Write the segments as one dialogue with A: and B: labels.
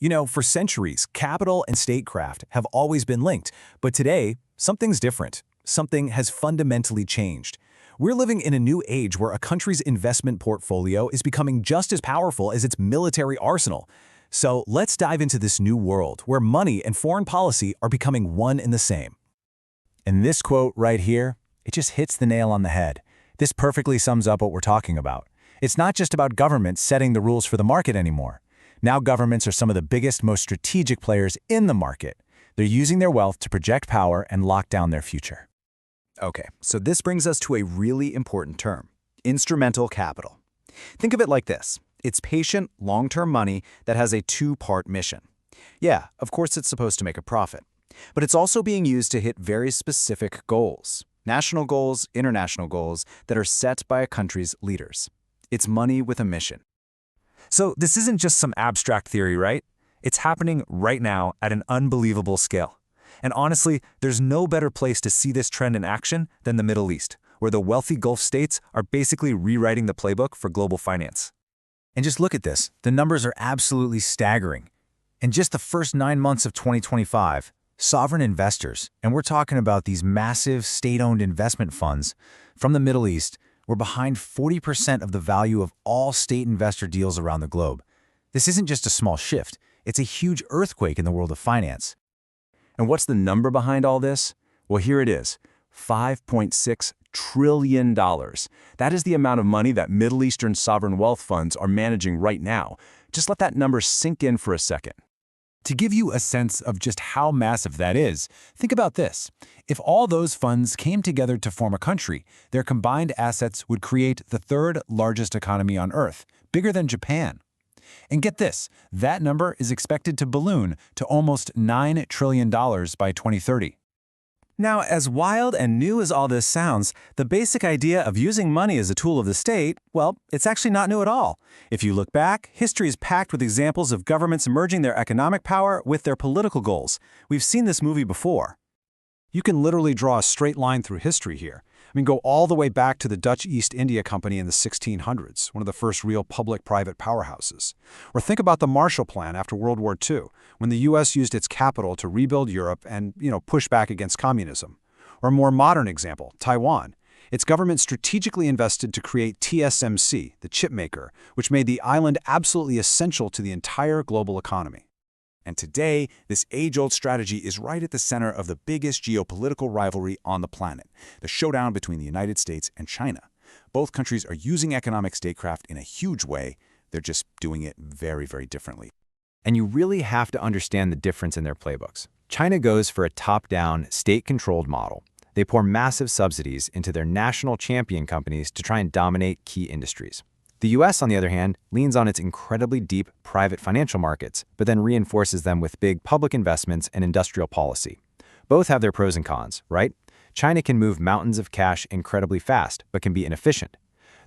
A: For centuries, capital and statecraft have always been linked, but today, something's different. Something has fundamentally changed. We're living in a new age where a country's investment portfolio is becoming just as powerful as its military arsenal. So let's dive into this new world where money and foreign policy are becoming one and the same. And this quote right here, it just hits the nail on the head. This perfectly sums up what we're talking about. It's not just about governments setting the rules for the market anymore. Now governments are some of the biggest, most strategic players in the market. They're using their wealth to project power and lock down their future.
B: Okay, so this brings us to a really important term, instrumental capital. Think of it like this. It's patient, long-term money that has a two-part mission. Yeah, of course it's supposed to make a profit, but it's also being used to hit very specific goals, national goals, international goals that are set by a country's leaders. It's money with a mission.
C: So this isn't just some abstract theory, right? It's happening right now at an unbelievable scale. And honestly, there's no better place to see this trend in action than the Middle East, where the wealthy Gulf states are basically rewriting the playbook for global finance.
A: And just look at this. The numbers are absolutely staggering. In just the first 9 months of 2025, sovereign investors, and we're talking about these massive state-owned investment funds from the Middle East, were behind 40% of the value of all state investor deals around the globe. This isn't just a small shift. It's a huge earthquake in the world of finance.
B: And what's the number behind all this? Well, here it is, $5.6 trillion. That is the amount of money that Middle Eastern sovereign wealth funds are managing right now. Just let that number sink in for a second.
A: To give you a sense of just how massive that is, think about this. If all those funds came together to form a country, their combined assets would create the third largest economy on Earth, bigger than Japan. And get this, that number is expected to balloon to almost $9 trillion by 2030.
C: Now, as wild and new as all this sounds, the basic idea of using money as a tool of the state, well, it's actually not new at all. If you look back, history is packed with examples of governments merging their economic power with their political goals. We've seen this movie before.
D: You can literally draw a straight line through history here. Go all the way back to the Dutch East India Company in the 1600s, one of the first real public-private powerhouses. Or think about the Marshall Plan after World War II, when the U.S. used its capital to rebuild Europe and, push back against communism. Or a more modern example, Taiwan. Its government strategically invested to create TSMC, the chip maker, which made the island absolutely essential to the entire global economy.
B: And today, this age-old strategy is right at the center of the biggest geopolitical rivalry on the planet, the showdown between the United States and China. Both countries are using economic statecraft in a huge way. They're just doing it very, very differently.
C: And you really have to understand the difference in their playbooks. China goes for a top-down, state-controlled model. They pour massive subsidies into their national champion companies to try and dominate key industries. The U.S., on the other hand, leans on its incredibly deep private financial markets, but then reinforces them with big public investments and industrial policy. Both have their pros and cons, right? China can move mountains of cash incredibly fast, but can be inefficient.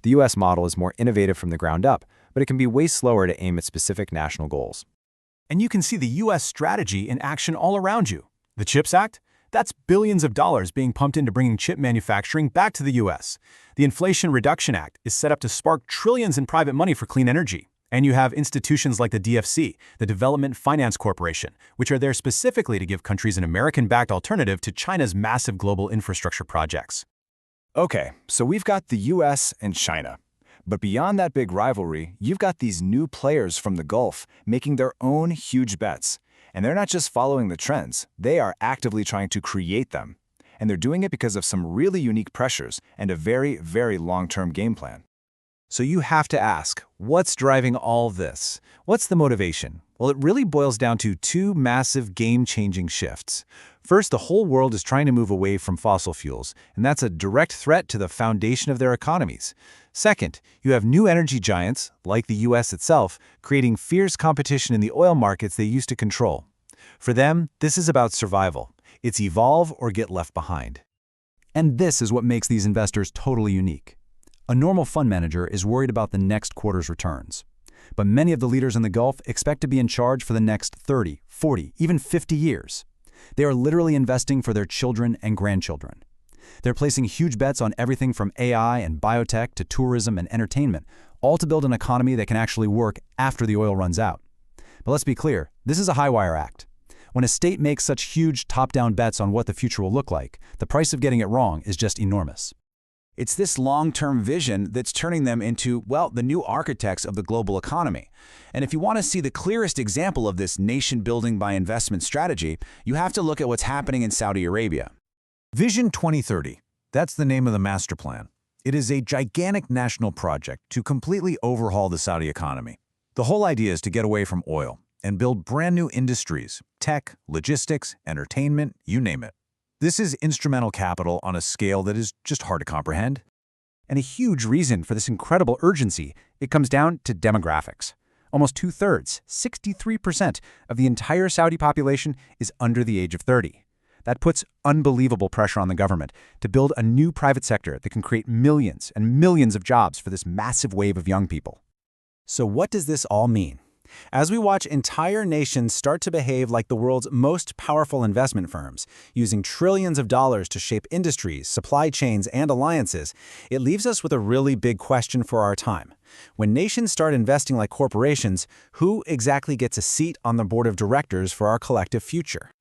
C: The U.S. model is more innovative from the ground up, but it can be way slower to aim at specific national goals.
A: And you can see the U.S. strategy in action all around you. The CHIPS Act? That's billions of dollars being pumped into bringing chip manufacturing back to the U.S. The Inflation Reduction Act is set up to spark trillions in private money for clean energy. And you have institutions like the DFC, the Development Finance Corporation, which are there specifically to give countries an American-backed alternative to China's massive global infrastructure projects.
B: Okay, so we've got the U.S. and China. But beyond that big rivalry, you've got these new players from the Gulf making their own huge bets. And they're not just following the trends, they are actively trying to create them. And they're doing it because of some really unique pressures and a very, very long-term game plan.
C: So you have to ask, what's driving all this? What's the motivation? Well, it really boils down to two massive game-changing shifts. First, the whole world is trying to move away from fossil fuels, and that's a direct threat to the foundation of their economies. Second, you have new energy giants, like the U.S. itself, creating fierce competition in the oil markets they used to control. For them, this is about survival. It's evolve or get left behind.
A: And this is what makes these investors totally unique. A normal fund manager is worried about the next quarter's returns. But many of the leaders in the Gulf expect to be in charge for the next 30, 40, even 50 years. They are literally investing for their children and grandchildren. They're placing huge bets on everything from AI and biotech to tourism and entertainment, all to build an economy that can actually work after the oil runs out. But let's be clear, this is a high-wire act. When a state makes such huge top-down bets on what the future will look like, the price of getting it wrong is just enormous.
B: It's this long-term vision that's turning them into, well, the new architects of the global economy. And if you want to see the clearest example of this nation-building by investment strategy, you have to look at what's happening in Saudi Arabia.
A: Vision 2030. That's the name of the master plan. It is a gigantic national project to completely overhaul the Saudi economy. The whole idea is to get away from oil and build brand new industries, tech, logistics, entertainment, you name it. This is instrumental capital on a scale that is just hard to comprehend.
D: And a huge reason for this incredible urgency, it comes down to demographics. Almost 2/3, 63% of the entire Saudi population is under the age of 30. That puts unbelievable pressure on the government to build a new private sector that can create millions and millions of jobs for this massive wave of young people.
A: So what does this all mean? As we watch entire nations start to behave like the world's most powerful investment firms, using trillions of dollars to shape industries, supply chains, and alliances, it leaves us with a really big question for our time. When nations start investing like corporations, who exactly gets a seat on the board of directors for our collective future?